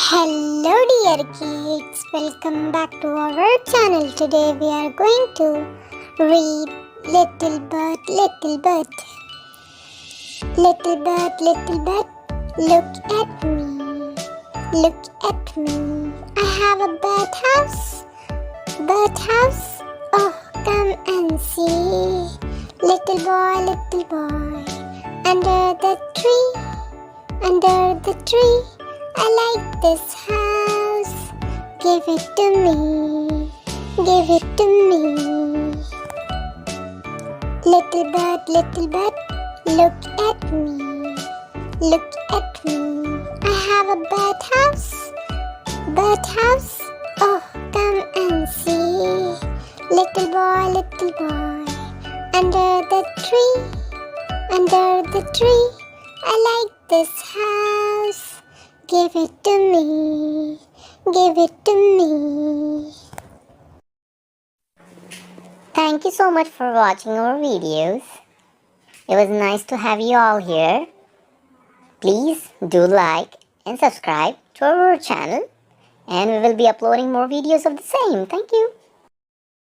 Hello dear kids, welcome back to our channel. Today we are going to read Little Bird, Little Bird. Little bird, look at me, look at me. I have a birdhouse, birdhouse. Oh, come and see. Little boy, under the tree. I like this house. Give it to me. Give it to me. Little bird, look at me. Look at me. I have a birdhouse. Birdhouse. Oh, come and see. Little boy, under the tree. I like this house. Give it to me, give it to me. Thank you so much for watching our videos. It was nice to have you all here. Please do like and subscribe to our channel, and we will be uploading more videos of the same. Thank you.